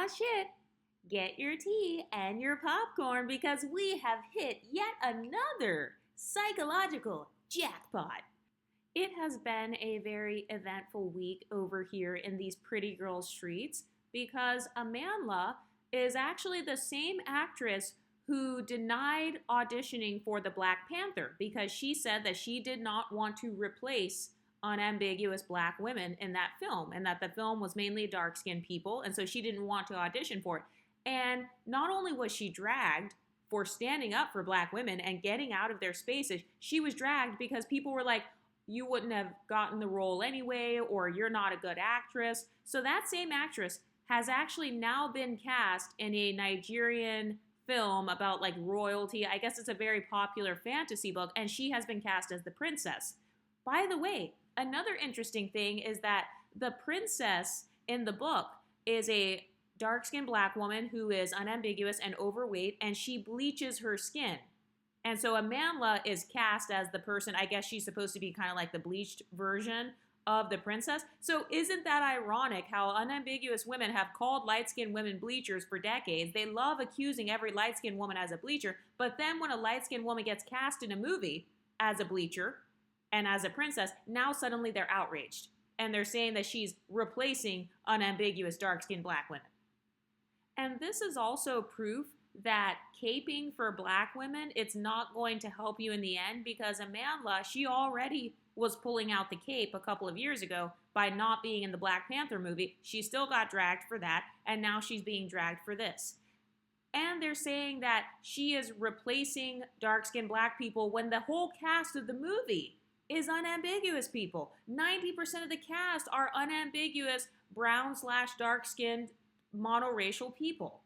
Ah, shit. Get your tea and your popcorn because we have hit yet another psychological jackpot. It has been a very eventful week over here in these pretty girl streets because Amandla is actually the same actress who denied auditioning for the Black Panther because she said that she did not want to replace unambiguous black women in that film and that the film was mainly dark-skinned people, and so she didn't want to audition for it. And not only was she dragged for standing up for black women and getting out of their spaces, she was dragged because people were like, you wouldn't have gotten the role anyway, or you're not a good actress. So that same actress has actually now been cast in a Nigerian film about like royalty. I guess it's a very popular fantasy book, and she has been cast as the princess. By the way, another interesting thing is that the princess in the book is a dark-skinned black woman who is unambiguous and overweight, and she bleaches her skin. And so Amandla is cast as the person, I guess she's supposed to be kind of like the bleached version of the princess. So isn't that ironic how unambiguous women have called light-skinned women bleachers for decades? They love accusing every light-skinned woman as a bleacher, but then when a light-skinned woman gets cast in a movie as a bleacher and as a princess, now suddenly they're outraged. And they're saying that she's replacing unambiguous dark-skinned black women. And this is also proof that caping for black women, it's not going to help you in the end because Amandla, she already was pulling out the cape a couple of years ago by not being in the Black Panther movie. She still got dragged for that, and now she's being dragged for this. And they're saying that she is replacing dark-skinned black people when the whole cast of the movie is unambiguous people. 90% of the cast are unambiguous brown/dark-skinned monoracial people.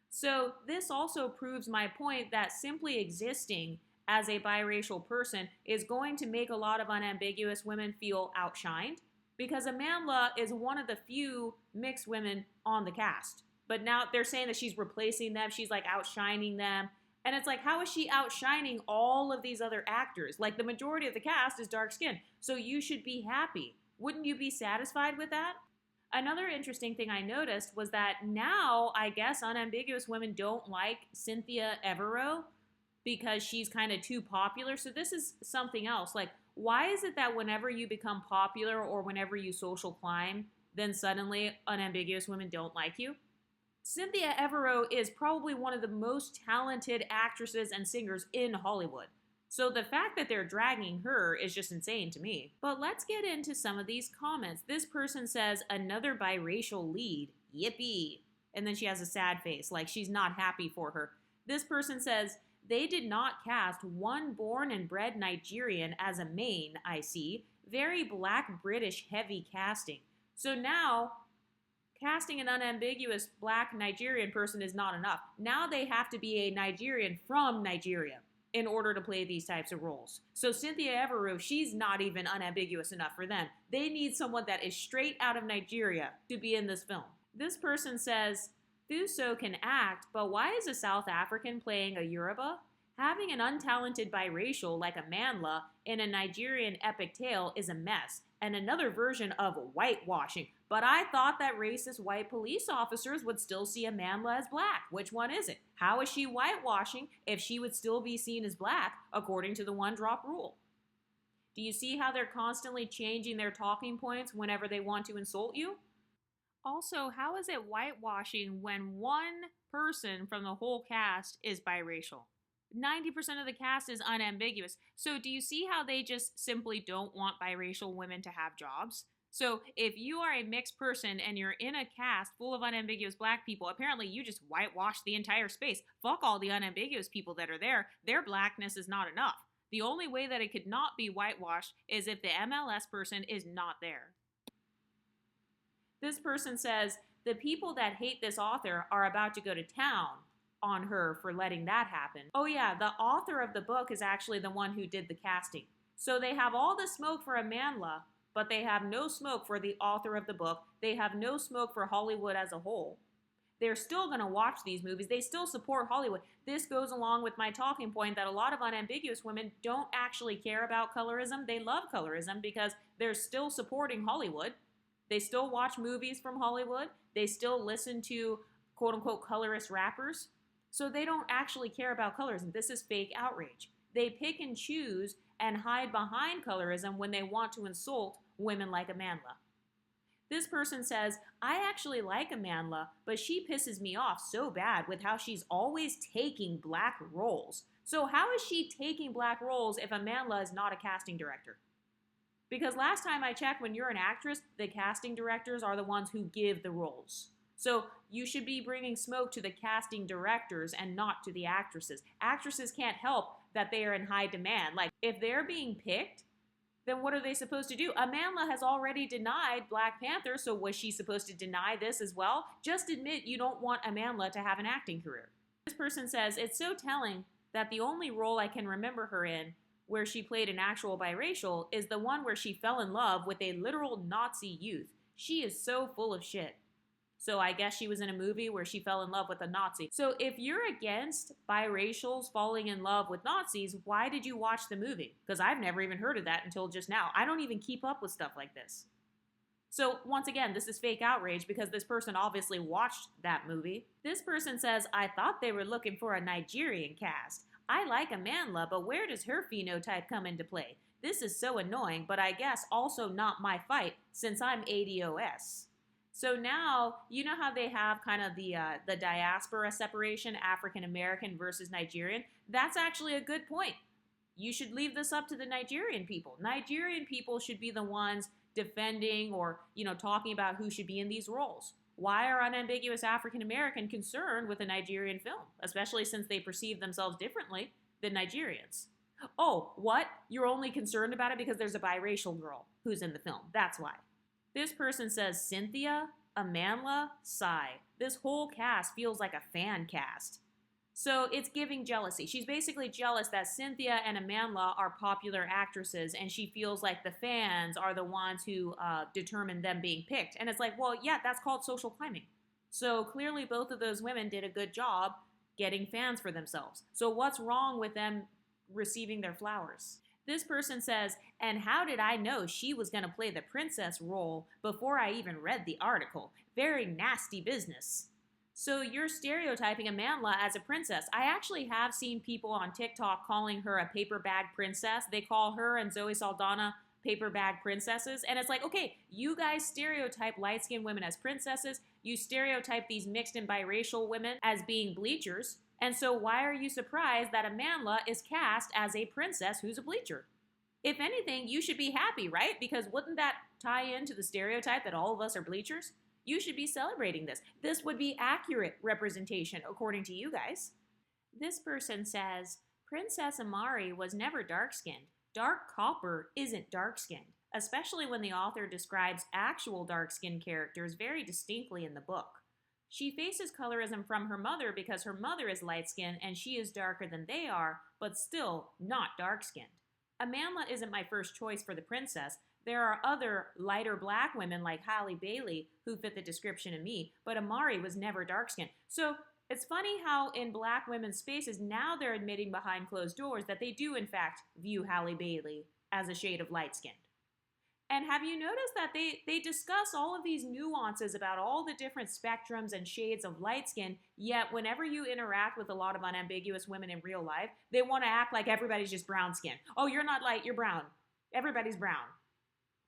So this also proves my point that simply existing as a biracial person is going to make a lot of unambiguous women feel outshined because Amandla is one of the few mixed women on the cast. But now they're saying that she's replacing them, she's like outshining them. And it's like, how is she outshining all of these other actors? Like the majority of the cast is dark skinned, so you should be happy. Wouldn't you be satisfied with that? Another interesting thing I noticed was that now, I guess, unambiguous women don't like Cynthia Everett because she's kind of too popular. So this is something else. Like, why is it that whenever you become popular or whenever you social climb, then suddenly unambiguous women don't like you? Cynthia Everett is probably one of the most talented actresses and singers in Hollywood. So the fact that they're dragging her is just insane to me. But let's get into some of these comments. This person says, another biracial lead. Yippee. And then she has a sad face, like she's not happy for her. This person says, they did not cast one born and bred Nigerian as a main, I see. Very black British heavy casting. So now, casting an unambiguous black Nigerian person is not enough. Now they have to be a Nigerian from Nigeria in order to play these types of roles. So Cynthia Everett, she's not even unambiguous enough for them. They need someone that is straight out of Nigeria to be in this film. This person says, Thuso can act, but why is a South African playing a Yoruba? Having an untalented biracial like Amandla in a Nigerian epic tale is a mess, and another version of whitewashing. But I thought that racist white police officers would still see Amandla as black. Which one is it? How is she whitewashing if she would still be seen as black according to the one-drop rule? Do you see how they're constantly changing their talking points whenever they want to insult you? Also, how is it whitewashing when one person from the whole cast is biracial? 90% of the cast is unambiguous. So do you see how they just simply don't want biracial women to have jobs? So if you are a mixed person and you're in a cast full of unambiguous black people, apparently you just whitewash the entire space. Fuck all the unambiguous people that are there. Their blackness is not enough. The only way that it could not be whitewashed is if the MLS person is not there. This person says, the people that hate this author are about to go to town on her for letting that happen. Oh yeah, the author of the book is actually the one who did the casting. So they have all the smoke for Amandla, but they have no smoke for the author of the book. They have no smoke for Hollywood as a whole. They're still going to watch these movies. They still support Hollywood. This goes along with my talking point that a lot of unambiguous women don't actually care about colorism. They love colorism because they're still supporting Hollywood. They still watch movies from Hollywood. They still listen to quote-unquote colorist rappers. So they don't actually care about colorism. This is fake outrage. They pick and choose and hide behind colorism when they want to insult women like Amandla. This person says, I actually like Amandla, but she pisses me off so bad with how she's always taking black roles. So how is she taking black roles if Amandla is not a casting director? Because last time I checked, when you're an actress, the casting directors are the ones who give the roles. So you should be bringing smoke to the casting directors and not to the actresses. Actresses can't help that they are in high demand. Like, if they're being picked, then what are they supposed to do? Amandla has already denied Black Panther, so was she supposed to deny this as well? Just admit you don't want Amandla to have an acting career. This person says, it's so telling that the only role I can remember her in where she played an actual biracial is the one where she fell in love with a literal Nazi youth. She is so full of shit. So I guess she was in a movie where she fell in love with a Nazi. So if you're against biracials falling in love with Nazis, why did you watch the movie? Because I've never even heard of that until just now. I don't even keep up with stuff like this. So once again, this is fake outrage because this person obviously watched that movie. This person says, I thought they were looking for a Nigerian cast. I like Amandla, but where does her phenotype come into play? This is so annoying, but I guess also not my fight since I'm ADOS. So now, you know how they have kind of the diaspora separation, African American versus Nigerian? That's actually a good point. You should leave this up to the Nigerian people. Nigerian people should be the ones defending or, talking about who should be in these roles. Why are unambiguous African American concerned with a Nigerian film, especially since they perceive themselves differently than Nigerians? Oh, what? You're only concerned about it because there's a biracial girl who's in the film. That's why. This person says, Cynthia, Amandla, Psy. This whole cast feels like a fan cast. So it's giving jealousy. She's basically jealous that Cynthia and Amandla are popular actresses, and she feels like the fans are the ones who determine them being picked. And it's like, well, yeah, that's called social climbing. So clearly both of those women did a good job getting fans for themselves. So what's wrong with them receiving their flowers? This person says, and how did I know she was going to play the princess role before I even read the article? Very nasty business. So you're stereotyping Amandla as a princess. I actually have seen people on TikTok calling her a paper bag princess. They call her and Zoe Saldana paper bag princesses. And it's like, okay, you guys stereotype light-skinned women as princesses. You stereotype these mixed and biracial women as being bleachers. And so why are you surprised that Amandla is cast as a princess who's a bleacher? If anything, you should be happy, right? Because wouldn't that tie into the stereotype that all of us are bleachers? You should be celebrating this. This would be accurate representation, according to you guys. This person says, Princess Amari was never dark-skinned. Dark copper isn't dark-skinned, especially when the author describes actual dark-skinned characters very distinctly in the book. She faces colorism from her mother because her mother is light-skinned and she is darker than they are, but still not dark-skinned. Amandla isn't my first choice for the princess. There are other lighter black women like Halle Bailey who fit the description of me, but Amari was never dark-skinned. So it's funny how in black women's spaces now they're admitting behind closed doors that they do in fact view Halle Bailey as a shade of light-skinned. And have you noticed that they discuss all of these nuances about all the different spectrums and shades of light skin, yet whenever you interact with a lot of unambiguous women in real life, they want to act like everybody's just brown skin. Oh, you're not light, you're brown. Everybody's brown.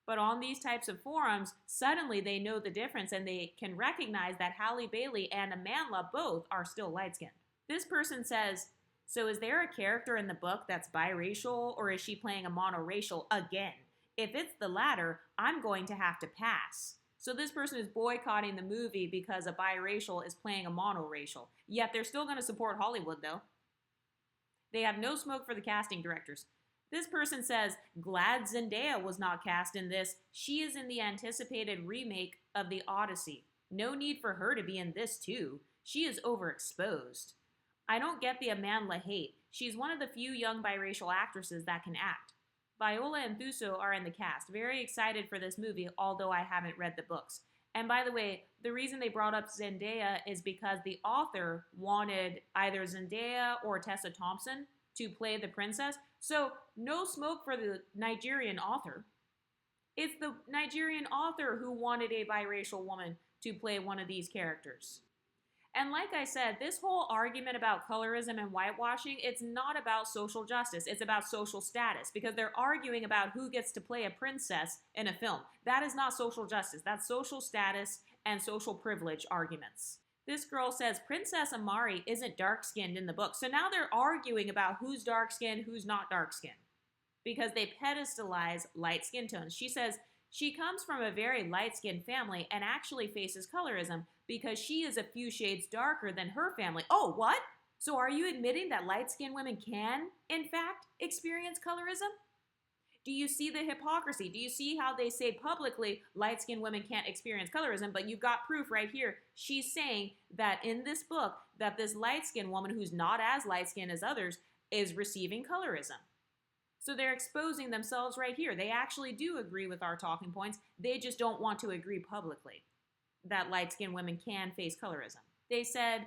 But on these types of forums, suddenly they know the difference and they can recognize that Halle Bailey and Amandla both are still light-skinned. This person says, so is there a character in the book that's biracial or is she playing a monoracial again? If it's the latter, I'm going to have to pass. So this person is boycotting the movie because a biracial is playing a monoracial. Yet they're still going to support Hollywood though. They have no smoke for the casting directors. This person says, glad Zendaya was not cast in this. She is in the anticipated remake of The Odyssey. No need for her to be in this too. She is overexposed. I don't get the Amandla hate. She's one of the few young biracial actresses that can act. Viola and Thuso are in the cast. Very excited for this movie, although I haven't read the books. And by the way, the reason they brought up Zendaya is because the author wanted either Zendaya or Tessa Thompson to play the princess. So no smoke for the Nigerian author. It's the Nigerian author who wanted a biracial woman to play one of these characters. And like I said, this whole argument about colorism and whitewashing, it's not about social justice. It's about social status because they're arguing about who gets to play a princess in a film. That is not social justice. That's social status and social privilege arguments. This girl says Princess Amari isn't dark-skinned in the book. So now they're arguing about who's dark-skinned, who's not dark-skinned because they pedestalize light skin tones. She says she comes from a very light-skinned family and actually faces colorism because she is a few shades darker than her family. Oh, what? So are you admitting that light-skinned women can, in fact, experience colorism? Do you see the hypocrisy? Do you see how they say publicly light-skinned women can't experience colorism, but you've got proof right here. She's saying that in this book that this light-skinned woman who's not as light-skinned as others is receiving colorism. So they're exposing themselves right here. They actually do agree with our talking points. They just don't want to agree publicly that light-skinned women can face colorism. They said,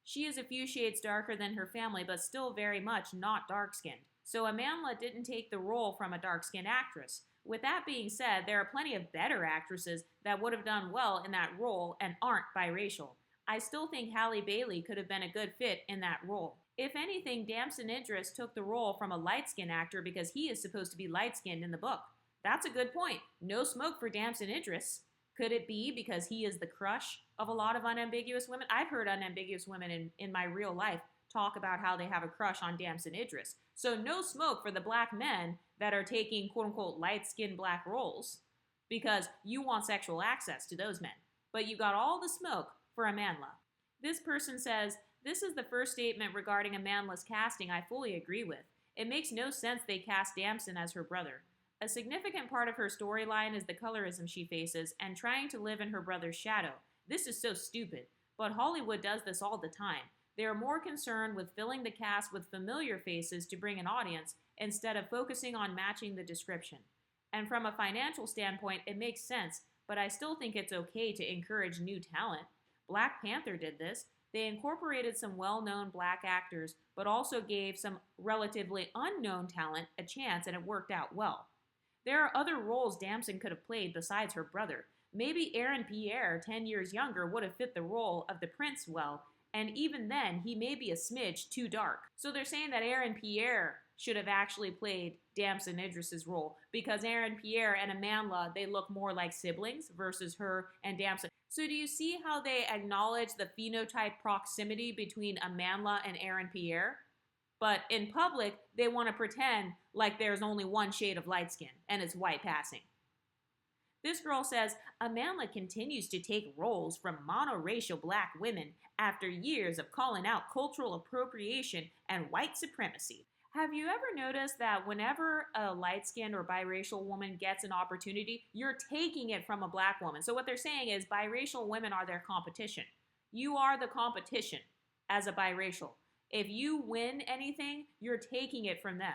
she is a few shades darker than her family, but still very much not dark-skinned. So Amandla didn't take the role from a dark-skinned actress. With that being said, there are plenty of better actresses that would have done well in that role and aren't biracial. I still think Halle Bailey could have been a good fit in that role. If anything, Damson Idris took the role from a light-skinned actor because he is supposed to be light-skinned in the book. That's a good point. No smoke for Damson Idris. Could it be because he is the crush of a lot of unambiguous women? I've heard unambiguous women in my real life talk about how they have a crush on Damson Idris. So no smoke for the black men that are taking quote-unquote light-skinned black roles because you want sexual access to those men. But you got all the smoke for Amandla. This person says, this is the first statement regarding Amandla's casting I fully agree with. It makes no sense they cast Damson as her brother. A significant part of her storyline is the colorism she faces and trying to live in her brother's shadow. This is so stupid, but Hollywood does this all the time. They are more concerned with filling the cast with familiar faces to bring an audience instead of focusing on matching the description. And from a financial standpoint, it makes sense, but I still think it's okay to encourage new talent. Black Panther did this. They incorporated some well-known black actors, but also gave some relatively unknown talent a chance, and it worked out well. There are other roles Damson could have played besides her brother. Maybe Aaron Pierre, 10 years younger, would have fit the role of the prince well, and even then, he may be a smidge too dark. So they're saying that Aaron Pierre should have actually played Damson Idris's role because Aaron Pierre and Amandla, they look more like siblings versus her and Damson. So do you see how they acknowledge the phenotype proximity between Amandla and Aaron Pierre? But in public, they want to pretend like there's only one shade of light skin, and it's white passing. This girl says, Amandla continues to take roles from monoracial black women after years of calling out cultural appropriation and white supremacy. Have you ever noticed that whenever a light-skinned or biracial woman gets an opportunity, you're taking it from a black woman? So what they're saying is biracial women are their competition. You are the competition as a biracial. If you win anything, you're taking it from them.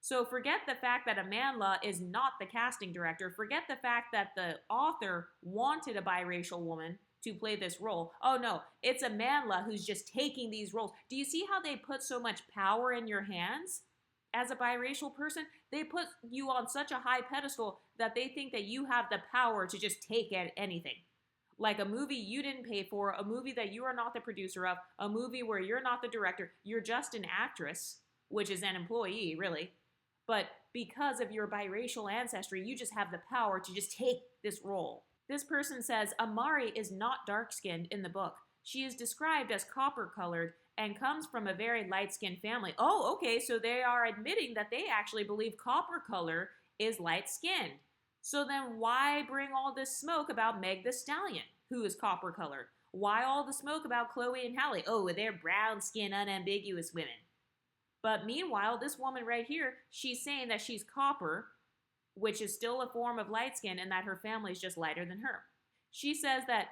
So forget the fact that Amandla is not the casting director. Forget the fact that the author wanted a biracial woman to play this role. Oh no, it's Amandla who's just taking these roles. Do you see how they put so much power in your hands? As a biracial person, they put you on such a high pedestal that they think that you have the power to just take anything. Like a movie you didn't pay for, a movie that you are not the producer of, a movie where you're not the director, you're just an actress, which is an employee, really. But because of your biracial ancestry, you just have the power to just take this role. This person says, Amari is not dark-skinned in the book. She is described as copper-colored and comes from a very light-skinned family. Oh, okay, so they are admitting that they actually believe copper color is light-skinned. So then why bring all this smoke about Meg the Stallion, who is copper-colored? Why all the smoke about Chloe and Halle? Oh, they're brown-skinned, unambiguous women. But meanwhile, this woman right here, she's saying that she's copper, which is still a form of light skin, and that her family is just lighter than her. She says that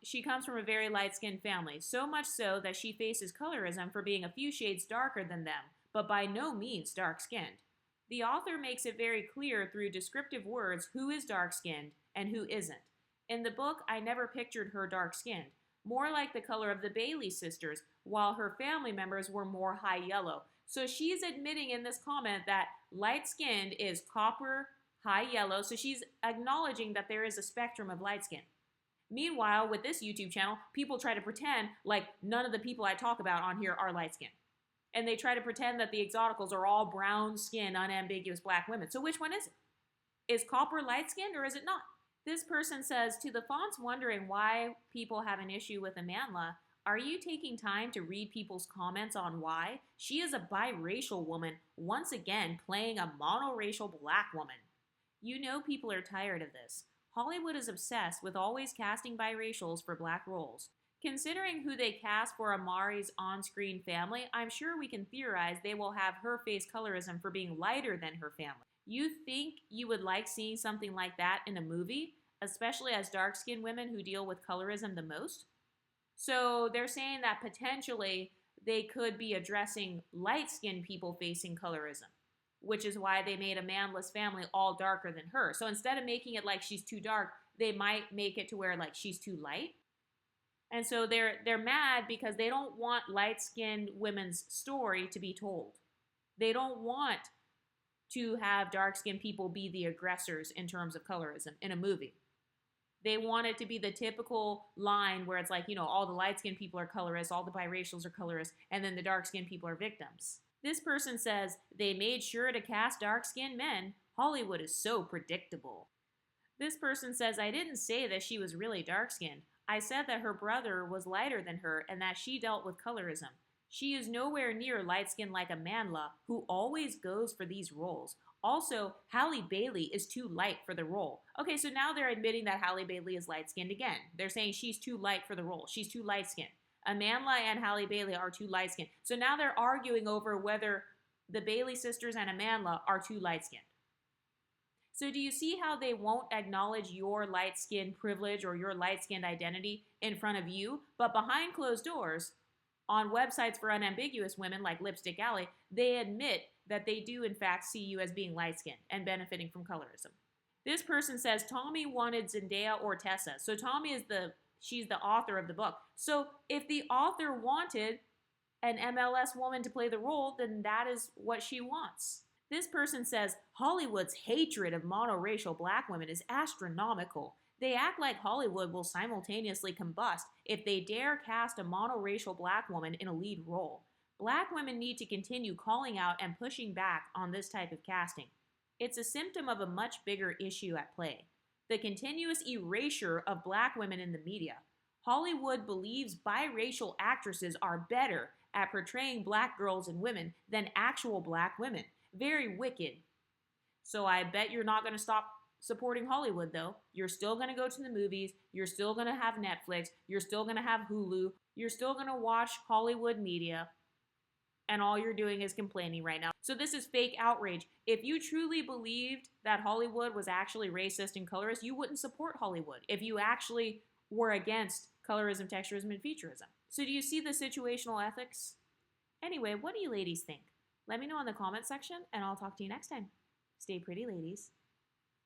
she comes from a very light-skinned family, so much so that she faces colorism for being a few shades darker than them, but by no means dark-skinned. The author makes it very clear through descriptive words who is dark-skinned and who isn't. In the book, I never pictured her dark-skinned, more like the color of the Bailey sisters, while her family members were more high yellow. So she's admitting in this comment that light-skinned is copper, high yellow, so she's acknowledging that there is a spectrum of light skin. Meanwhile, with this YouTube channel, people try to pretend like none of the people I talk about on here are light skinned. And they try to pretend that the Exoticals are all brown skinned, unambiguous black women. So which one is it? Is Copper light skinned or is it not? This person says, to the fonts wondering why people have an issue with Amandla, are you taking time to read people's comments on why? She is a biracial woman, once again playing a monoracial black woman. You know people are tired of this. Hollywood is obsessed with always casting biracials for black roles. Considering who they cast for Amari's on-screen family, I'm sure we can theorize they will have her face colorism for being lighter than her family. You think you would like seeing something like that in a movie, especially as dark-skinned women who deal with colorism the most? So they're saying that potentially they could be addressing light-skinned people facing colorism, which is why they made Amandla's family all darker than her. So instead of making it like she's too dark, they might make it to where like she's too light. And so they're mad because they don't want light-skinned women's story to be told. They don't want to have dark-skinned people be the aggressors in terms of colorism in a movie. They want it to be the typical line where it's like, you know, all the light-skinned people are colorists, all the biracials are colorists, and then the dark-skinned people are victims. This person says, they made sure to cast dark-skinned men. Hollywood is so predictable. This person says, I didn't say that she was really dark-skinned. I said that her brother was lighter than her and that she dealt with colorism. She is nowhere near light-skinned like Amandla, who always goes for these roles. Also, Halle Bailey is too light for the role. Okay, so now they're admitting that Halle Bailey is light-skinned again. They're saying she's too light for the role. She's too light-skinned. Amandla and Halle Bailey are too light-skinned. So now they're arguing over whether the Bailey sisters and Amandla are too light-skinned. So do you see how they won't acknowledge your light-skinned privilege or your light-skinned identity in front of you, but behind closed doors, on websites for unambiguous women like Lipstick Alley, they admit that they do in fact see you as being light-skinned and benefiting from colorism. This person says Tommy wanted Zendaya or Tessa. So Tommy is she's the author of the book. So if the author wanted an MLS woman to play the role, then that is what she wants. This person says Hollywood's hatred of monoracial black women is astronomical. They act like Hollywood will simultaneously combust if they dare cast a monoracial black woman in a lead role. Black women need to continue calling out and pushing back on this type of casting. It's a symptom of a much bigger issue at play: the continuous erasure of black women in the media. Hollywood believes biracial actresses are better at portraying black girls and women than actual black women. Very wicked. So I bet you're not going to stop supporting Hollywood, though. You're still going to go to the movies. You're still going to have Netflix. You're still going to have Hulu. You're still going to watch Hollywood media. And all you're doing is complaining right now. So this is fake outrage. If you truly believed that Hollywood was actually racist and colorist, you wouldn't support Hollywood if you actually were against colorism, texturism, and featureism. So do you see the situational ethics? Anyway, what do you ladies think? Let me know in the comment section, and I'll talk to you next time. Stay pretty, ladies.